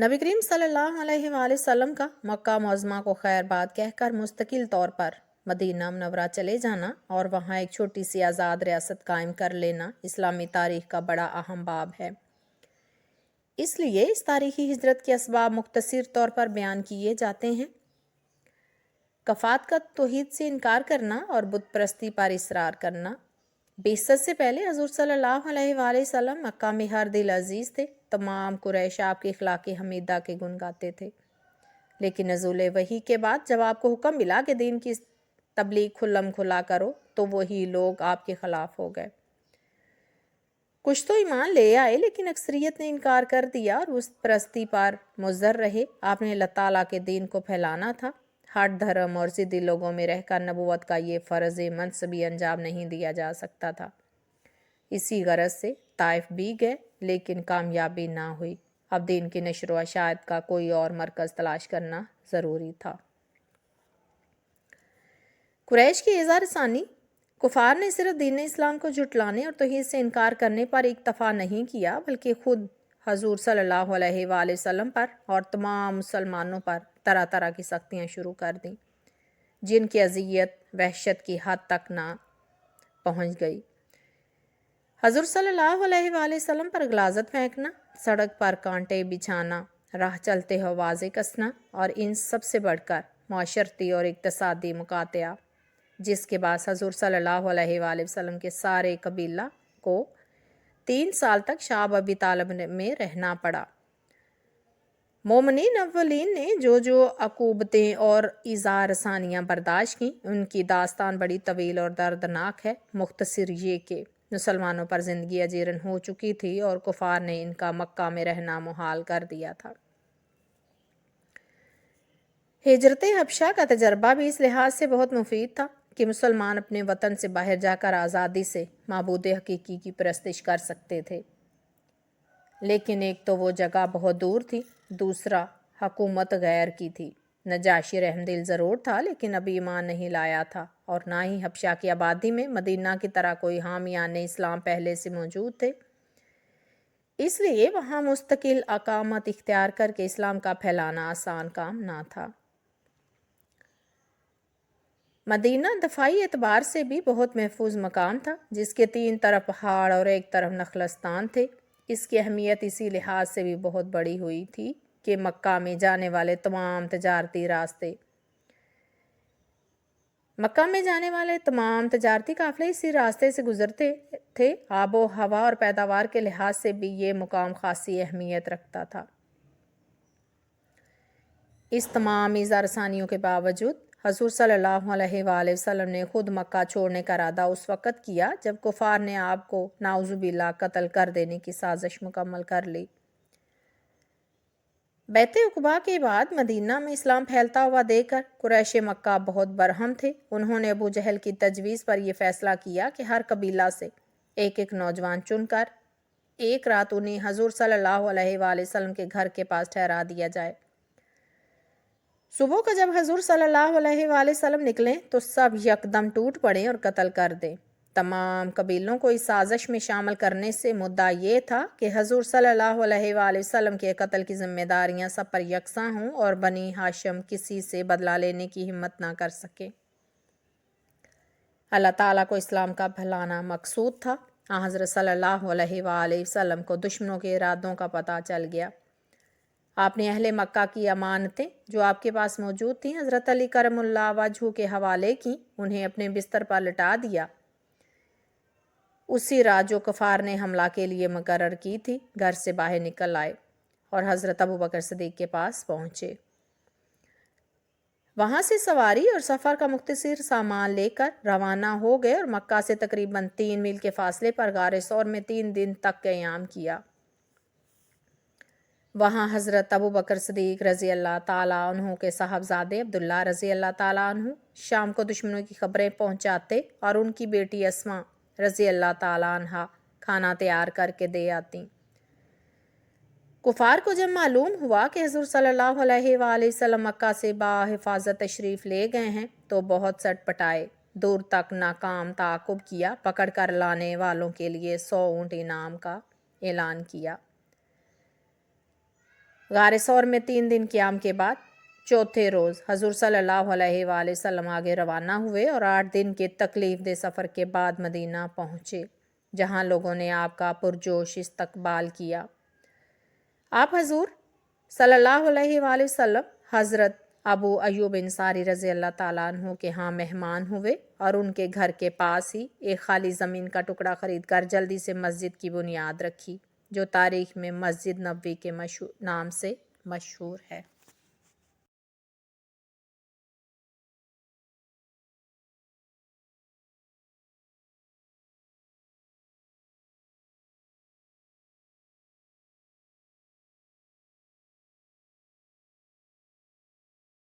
نبی کریم صلی اللہ علیہ وآلہ وسلم کا مکہ معظمہ کو خیر بات کہہ کر مستقل طور پر مدینہ منورہ چلے جانا اور وہاں ایک چھوٹی سی آزاد ریاست قائم کر لینا اسلامی تاریخ کا بڑا اہم باب ہے۔ اس لیے اس تاریخی ہجرت کے اسباب مختصر طور پر بیان کیے جاتے ہیں۔ کفات کا توحید سے انکار کرنا اور بت پرستی پر اصرار کرنا۔ بعثت سے پہلے حضور صلی اللہ علیہ وآلہ وسلم مکہ میں ہر دل عزیز تھے۔ تمام قریش آپ کے اخلاق حمیدہ کے گن گاتے تھے، لیکن نزول وحی کے بعد جب آپ کو حکم ملا کہ دین کی تبلیغ کھلم کھلا کرو تو وہی لوگ آپ کے خلاف ہو گئے۔ کچھ تو ایمان لے آئے لیکن اکثریت نے انکار کر دیا اور اس پرستی پر مضر رہے۔ آپ نے اللہ تعالیٰ کے دین کو پھیلانا تھا۔ ہٹ دھرم اور ضدی لوگوں میں رہ کر نبوت کا یہ فرض منصبی انجام نہیں دیا جا سکتا تھا۔ اسی غرض سے طائف بھی گئے لیکن کامیابی نہ ہوئی۔ اب دین کی نشر و اشاعت کا کوئی اور مرکز تلاش کرنا ضروری تھا۔ قریش کی اظہار ثانی۔ کفار نے صرف دین اسلام کو جھٹلانے اور توحید سے انکار کرنے پر اکتفا نہیں کیا، بلکہ خود حضور صلی اللہ علیہ وآلہ وسلم پر اور تمام مسلمانوں پر طرح طرح کی سختیاں شروع کر دیں، جن کی اذیت وحشت کی حد تک نہ پہنچ گئی۔ حضور صلی اللہ علیہ وآلہ وسلم پر غلاظت پھینکنا، سڑک پر کانٹے بچھانا، راہ چلتے ہوئے واضح کسنا اور ان سب سے بڑھ کر معاشرتی اور اقتصادی مقاطعہ، جس کے بعد حضور صلی اللہ علیہ وآلہ وسلم کے سارے قبیلہ کو 3 سال تک شعب ابی طالب میں رہنا پڑا۔ مومنین اولین نے جو عقوبتیں اور ایذا رسانیاں برداشت کیں، ان کی داستان بڑی طویل اور دردناک ہے۔ مختصر یہ کہ مسلمانوں پر زندگی اجیرن ہو چکی تھی اور کفار نے ان کا مکہ میں رہنا محال کر دیا تھا۔ ہجرت حبشہ کا تجربہ بھی اس لحاظ سے بہت مفید تھا کہ مسلمان اپنے وطن سے باہر جا کر آزادی سے معبود حقیقی کی پرستش کر سکتے تھے، لیکن ایک تو وہ جگہ بہت دور تھی، دوسرا حکومت غیر کی تھی۔ نجاشی رحم دل ضرور تھا لیکن ابھی ایمان نہیں لایا تھا، اور نہ ہی حبشہ کی آبادی میں مدینہ کی طرح کوئی حامیان اسلام پہلے سے موجود تھے۔ اس لیے وہاں مستقل اقامت اختیار کر کے اسلام کا پھیلانا آسان کام نہ تھا۔ مدینہ دفاعی اعتبار سے بھی بہت محفوظ مقام تھا، جس کے 3 طرف پہاڑ اور ایک طرف نخلستان تھے۔ اس کی اہمیت اسی لحاظ سے بھی بہت بڑی ہوئی تھی کہ مکہ میں جانے والے تمام تجارتی قافلے اسی راستے سے گزرتے تھے۔ آب و ہوا اور پیداوار کے لحاظ سے بھی یہ مقام خاصی اہمیت رکھتا تھا۔ اس تمام ایذا رسانیوں کے باوجود حضور صلی اللہ علیہ وآلہ وسلم نے خود مکہ چھوڑنے کا ارادہ اس وقت کیا جب کفار نے آپ کو نعوذ باللہ قتل کر دینے کی سازش مکمل کر لی۔ بیعت عقبہ کے بعد مدینہ میں اسلام پھیلتا ہوا دیکھ کر قریش مکہ بہت برہم تھے۔ انہوں نے ابو جہل کی تجویز پر یہ فیصلہ کیا کہ ہر قبیلہ سے ایک ایک نوجوان چن کر ایک رات انہیں حضور صلی اللہ علیہ وآلہ وسلم کے گھر کے پاس ٹھہرا دیا جائے۔ صبح کو جب حضور صلی اللہ علیہ وآلہ وسلم نکلیں تو سب یکدم ٹوٹ پڑیں اور قتل کر دیں۔ تمام قبیلوں کو اس سازش میں شامل کرنے سے مدعا یہ تھا کہ حضور صلی اللہ علیہ وآلہ وسلم کے قتل کی ذمہ داریاں سب پر یکساں ہوں اور بنی ہاشم کسی سے بدلہ لینے کی ہمت نہ کر سکے۔ اللہ تعالیٰ کو اسلام کا پھیلانا مقصود تھا۔ حضرت صلی اللہ علیہ وآلہ وسلم کو دشمنوں کے ارادوں کا پتہ چل گیا۔ آپ نے اہل مکہ کی امانتیں جو آپ کے پاس موجود تھیں حضرت علی کرم اللہ وجہہ کے حوالے کی، انہیں اپنے بستر پر لٹا دیا۔ اسی رات جو کفار نے حملہ کے لیے مقرر کی تھی، گھر سے باہر نکل آئے اور حضرت ابوبکر صدیق کے پاس پہنچے۔ وہاں سے سواری اور سفر کا مختصر سامان لے کر روانہ ہو گئے اور مکہ سے تقریباً 3 میل کے فاصلے پر غار ثور میں 3 دن تک قیام کیا۔ وہاں حضرت ابوبکر صدیق رضی اللہ تعالیٰ عنہ کے صاحبزادے عبداللہ رضی اللہ تعالیٰ عنہ شام کو دشمنوں کی خبریں پہنچاتے اور ان کی بیٹی اسماء رضی اللہ تعالیٰ عنہ کھانا تیار کر کے دے آتی۔ کفار کو جب معلوم ہوا کہ حضور صلی اللہ علیہ وآلہ وسلم مکہ سے بحفاظت تشریف لے گئے ہیں تو بہت سٹ پٹائے، دور تک ناکام تعاقب کیا، پکڑ کر لانے والوں کے لیے 100 اونٹ انعام کا اعلان کیا۔ غار ثور میں 3 دن قیام کے بعد چوتھے روز حضور صلی اللہ علیہ وآلہ وسلم آگے روانہ ہوئے اور 8 دن کے تکلیف دہ سفر کے بعد مدینہ پہنچے، جہاں لوگوں نے آپ کا پرجوش استقبال کیا۔ آپ حضور صلی اللہ علیہ وآلہ وسلم حضرت ابو ایوب انصاری رضی اللہ تعالیٰ عنہ کے ہاں مہمان ہوئے اور ان کے گھر کے پاس ہی ایک خالی زمین کا ٹکڑا خرید کر جلدی سے مسجد کی بنیاد رکھی، جو تاریخ میں مسجد نبوی کے نام سے مشہور ہے۔